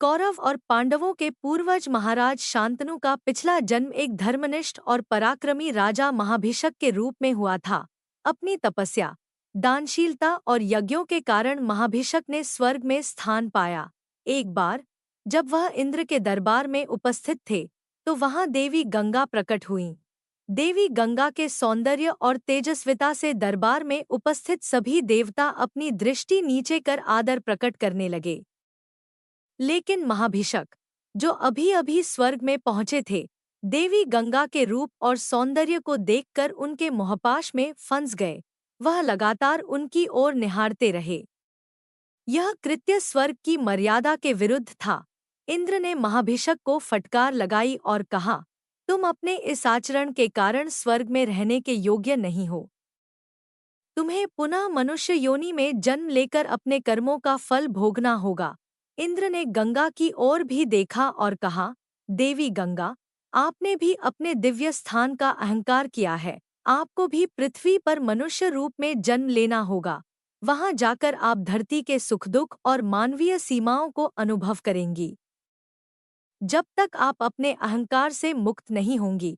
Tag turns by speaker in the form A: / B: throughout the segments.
A: कौरव और पांडवों के पूर्वज महाराज शांतनु का पिछला जन्म एक धर्मनिष्ठ और पराक्रमी राजा महाभिषक के रूप में हुआ था। अपनी तपस्या, दानशीलता और यज्ञों के कारण महाभिषक ने स्वर्ग में स्थान पाया। एक बार जब वह इंद्र के दरबार में उपस्थित थे, तो वहां देवी गंगा प्रकट हुईं। देवी गंगा के सौंदर्य और तेजस्विता से दरबार में उपस्थित सभी देवता अपनी दृष्टि नीचे कर आदर प्रकट करने लगे। लेकिन महाभिषक, जो अभी-अभी स्वर्ग में पहुंचे थे, देवी गंगा के रूप और सौंदर्य को देखकर उनके मोहपाश में फंस गए। वह लगातार उनकी ओर निहारते रहे। यह कृत्य स्वर्ग की मर्यादा के विरुद्ध था। इंद्र ने महाभिषक को फटकार लगाई और कहा, तुम अपने इस आचरण के कारण स्वर्ग में रहने के योग्य नहीं हो। तुम्हें पुनः मनुष्य योनि में जन्म लेकर अपने कर्मों का फल भोगना होगा। इंद्र ने गंगा की ओर भी देखा और कहा, देवी गंगा, आपने भी अपने दिव्य स्थान का अहंकार किया है। आपको भी पृथ्वी पर मनुष्य रूप में जन्म लेना होगा। वहां जाकर आप धरती के सुख दुख और मानवीय सीमाओं को अनुभव करेंगी। जब तक आप अपने अहंकार से मुक्त नहीं होंगी,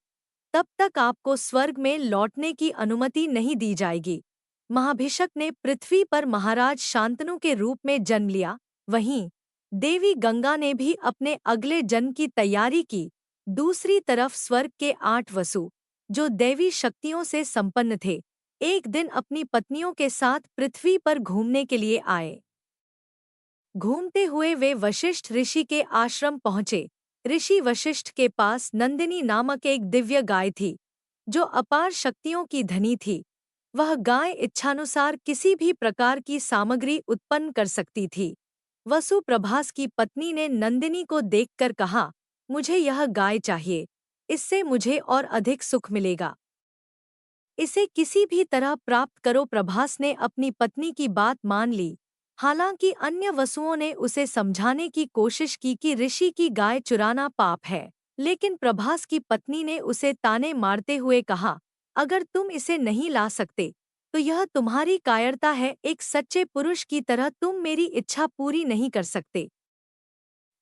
A: तब तक आपको स्वर्ग में लौटने की अनुमति नहीं दी जाएगी। महाभिषक ने पृथ्वी पर महाराज शांतनु के रूप में जन्म लिया। वहीं देवी गंगा ने भी अपने अगले जन्म की तैयारी की। दूसरी तरफ स्वर्ग के 8 वसु, जो दैवी शक्तियों से संपन्न थे, एक दिन अपनी पत्नियों के साथ पृथ्वी पर घूमने के लिए आए। घूमते हुए वे वशिष्ठ ऋषि के आश्रम पहुंचे। ऋषि वशिष्ठ के पास नंदिनी नामक एक दिव्य गाय थी, जो अपार शक्तियों की धनी थी। वह गाय इच्छानुसार किसी भी प्रकार की सामग्री उत्पन्न कर सकती थी। वसु प्रभास की पत्नी ने नंदिनी को देखकर कहा, मुझे यह गाय चाहिए, इससे मुझे और अधिक सुख मिलेगा। इसे किसी भी तरह प्राप्त करो। प्रभास ने अपनी पत्नी की बात मान ली। हालांकि अन्य वसुओं ने उसे समझाने की कोशिश की कि ऋषि की गाय चुराना पाप है, लेकिन प्रभास की पत्नी ने उसे ताने मारते हुए कहा, अगर तुम इसे नहीं ला सकते तो यह तुम्हारी कायरता है। एक सच्चे पुरुष की तरह तुम मेरी इच्छा पूरी नहीं कर सकते।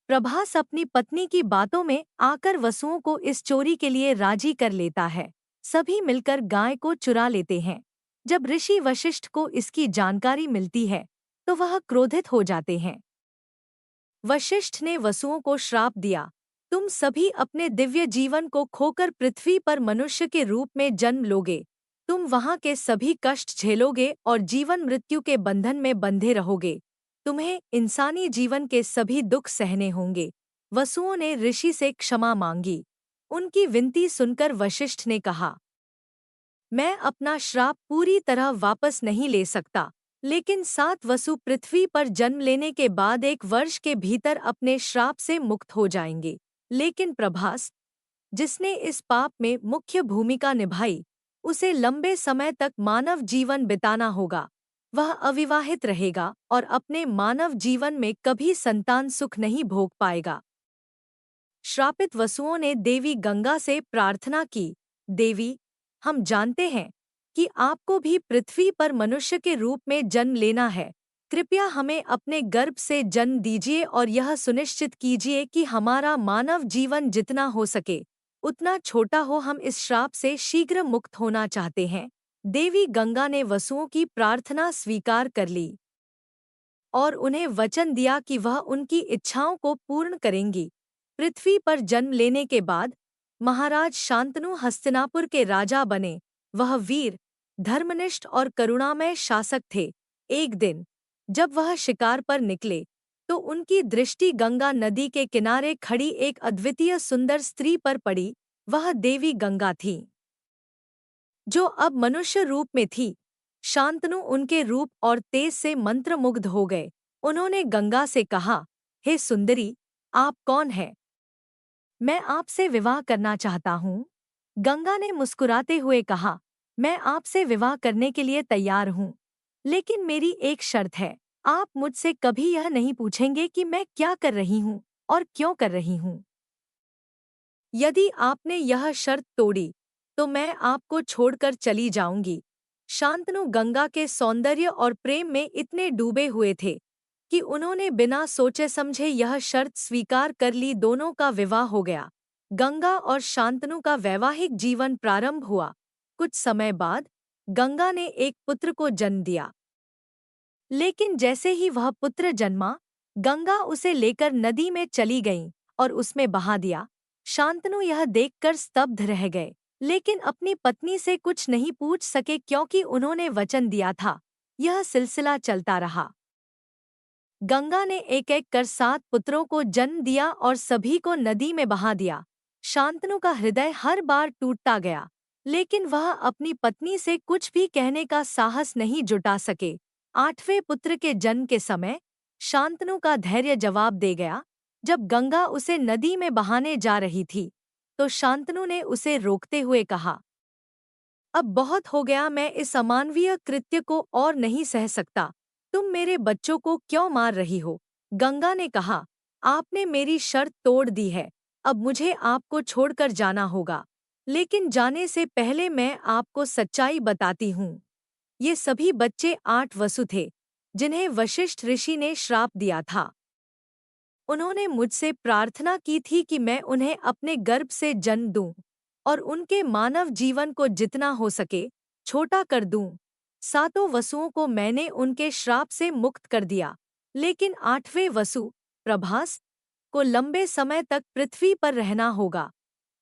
A: प्रभास अपनी पत्नी की बातों में आकर वसुओं को इस चोरी के लिए राजी कर लेता है। सभी मिलकर गाय को चुरा लेते हैं। जब ऋषि वशिष्ठ को इसकी जानकारी मिलती है, तो वह क्रोधित हो जाते हैं। वशिष्ठ ने वसुओं को श्राप दिया, तुम सभी अपने दिव्य जीवन को खोकर पृथ्वी पर मनुष्य के रूप में जन्म लोगे। तुम वहां के सभी कष्ट झेलोगे और जीवन मृत्यु के बंधन में बंधे रहोगे। तुम्हें इंसानी जीवन के सभी दुख सहने होंगे। वसुओं ने ऋषि से क्षमा मांगी। उनकी विनती सुनकर वशिष्ठ ने कहा, मैं अपना श्राप पूरी तरह वापस नहीं ले सकता, लेकिन 7 वसु पृथ्वी पर जन्म लेने के बाद 1 वर्ष के भीतर अपने श्राप से मुक्त हो जाएंगे। लेकिन प्रभास, जिसने इस पाप में मुख्य भूमिका निभाई, उसे लंबे समय तक मानव जीवन बिताना होगा। वह अविवाहित रहेगा और अपने मानव जीवन में कभी संतान सुख नहीं भोग पाएगा। श्रापित वसुओं ने देवी गंगा से प्रार्थना की, देवी, हम जानते हैं कि आपको भी पृथ्वी पर मनुष्य के रूप में जन्म लेना है। कृपया हमें अपने गर्भ से जन्म दीजिए और यह सुनिश्चित कीजिए कि हमारा मानव जीवन जितना हो सके उतना छोटा हो। हम इस श्राप से शीघ्र मुक्त होना चाहते हैं। देवी गंगा ने वसुओं की प्रार्थना स्वीकार कर ली और उन्हें वचन दिया कि वह उनकी इच्छाओं को पूर्ण करेंगी। पृथ्वी पर जन्म लेने के बाद महाराज शांतनु हस्तिनापुर के राजा बने। वह वीर, धर्मनिष्ठ और करुणामय शासक थे। एक दिन जब वह शिकार पर निकले, तो उनकी दृष्टि गंगा नदी के किनारे खड़ी एक अद्वितीय सुंदर स्त्री पर पड़ी। वह देवी गंगा थी, जो अब मनुष्य रूप में थी। शांतनु उनके रूप और तेज से मंत्रमुग्ध हो गए। उन्होंने गंगा से कहा, हे सुंदरी, आप कौन हैं? मैं आपसे विवाह करना चाहता हूँ। गंगा ने मुस्कुराते हुए कहा, मैं आपसे विवाह करने के लिए तैयार हूँ, लेकिन मेरी एक शर्त है। आप मुझसे कभी यह नहीं पूछेंगे कि मैं क्या कर रही हूँ और क्यों कर रही हूँ। यदि आपने यह शर्त तोड़ी, तो मैं आपको छोड़कर चली जाऊंगी। शांतनु गंगा के सौंदर्य और प्रेम में इतने डूबे हुए थे कि उन्होंने बिना सोचे समझे यह शर्त स्वीकार कर ली। दोनों का विवाह हो गया। गंगा और शांतनु का वैवाहिक जीवन प्रारंभ हुआ। कुछ समय बाद गंगा ने एक पुत्र को जन्म दिया, लेकिन जैसे ही वह पुत्र जन्मा, गंगा उसे लेकर नदी में चली गईं और उसमें बहा दिया। शांतनु यह देखकर स्तब्ध रह गए, लेकिन अपनी पत्नी से कुछ नहीं पूछ सके क्योंकि उन्होंने वचन दिया था। यह सिलसिला चलता रहा। गंगा ने एक एक कर 7 पुत्रों को जन्म दिया और सभी को नदी में बहा दिया। शांतनु का हृदय हर बार टूटता गया, लेकिन वह अपनी पत्नी से कुछ भी कहने का साहस नहीं जुटा सके। 8वें पुत्र के जन्म के समय शांतनु का धैर्य जवाब दे गया। जब गंगा उसे नदी में बहाने जा रही थी, तो शांतनु ने उसे रोकते हुए कहा, अब बहुत हो गया, मैं इस अमानवीय कृत्य को और नहीं सह सकता। तुम मेरे बच्चों को क्यों मार रही हो? गंगा ने कहा, आपने मेरी शर्त तोड़ दी है, अब मुझे आपको छोड़कर जाना होगा। लेकिन जाने से पहले मैं आपको सच्चाई बताती हूँ। ये सभी बच्चे 8 वसु थे, जिन्हें वशिष्ठ ऋषि ने श्राप दिया था। उन्होंने मुझसे प्रार्थना की थी कि मैं उन्हें अपने गर्भ से जन्म दूं और उनके मानव जीवन को जितना हो सके छोटा कर दूं। 7 वसुओं को मैंने उनके श्राप से मुक्त कर दिया, लेकिन 8वें वसु प्रभास को लंबे समय तक पृथ्वी पर रहना होगा,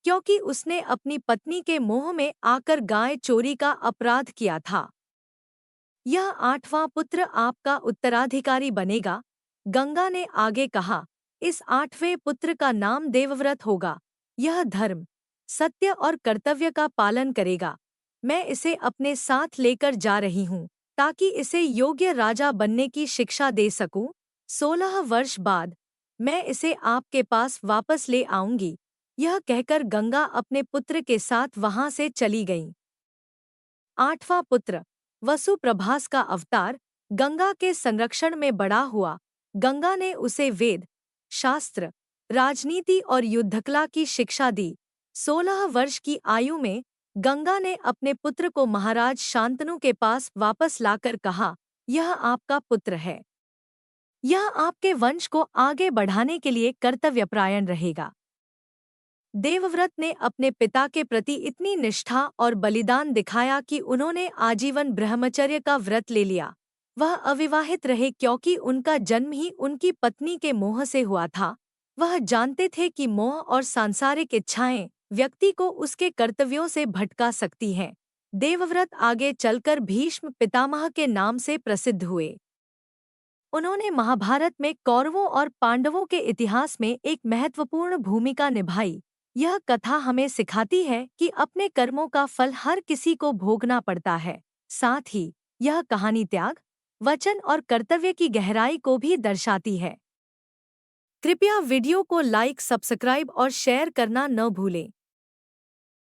A: क्योंकि उसने अपनी पत्नी के मोह में आकर गाय चोरी का अपराध किया था। यह 8वां पुत्र आपका उत्तराधिकारी बनेगा। गंगा ने आगे कहा, इस 8वें पुत्र का नाम देवव्रत होगा। यह धर्म, सत्य और कर्तव्य का पालन करेगा। मैं इसे अपने साथ लेकर जा रही हूँ, ताकि इसे योग्य राजा बनने की शिक्षा दे सकूं। 16 वर्ष बाद मैं इसे आपके पास वापस ले आऊंगी। यह कहकर गंगा अपने पुत्र के साथ वहां से चली गई। 8वां पुत्र वसु प्रभास का अवतार गंगा के संरक्षण में बड़ा हुआ। गंगा ने उसे वेद, शास्त्र, राजनीति और युद्धकला की शिक्षा दी। 16 वर्ष की आयु में गंगा ने अपने पुत्र को महाराज शांतनु के पास वापस लाकर कहा, यह आपका पुत्र है। यह आपके वंश को आगे बढ़ाने के लिए कर्तव्यपरायण रहेगा। देवव्रत ने अपने पिता के प्रति इतनी निष्ठा और बलिदान दिखाया कि उन्होंने आजीवन ब्रह्मचर्य का व्रत ले लिया। वह अविवाहित रहे क्योंकि उनका जन्म ही उनकी पत्नी के मोह से हुआ था। वह जानते थे कि मोह और सांसारिक इच्छाएं व्यक्ति को उसके कर्तव्यों से भटका सकती हैं। देवव्रत आगे चलकर भीष्म पितामह के नाम से प्रसिद्ध हुए। उन्होंने महाभारत में कौरवों और पांडवों के इतिहास में एक महत्वपूर्ण भूमिका निभाई। यह कथा हमें सिखाती है कि अपने कर्मों का फल हर किसी को भोगना पड़ता है। साथ ही यह कहानी त्याग, वचन और कर्तव्य की गहराई को भी दर्शाती है। कृपया वीडियो को लाइक, सब्सक्राइब और शेयर करना न भूलें।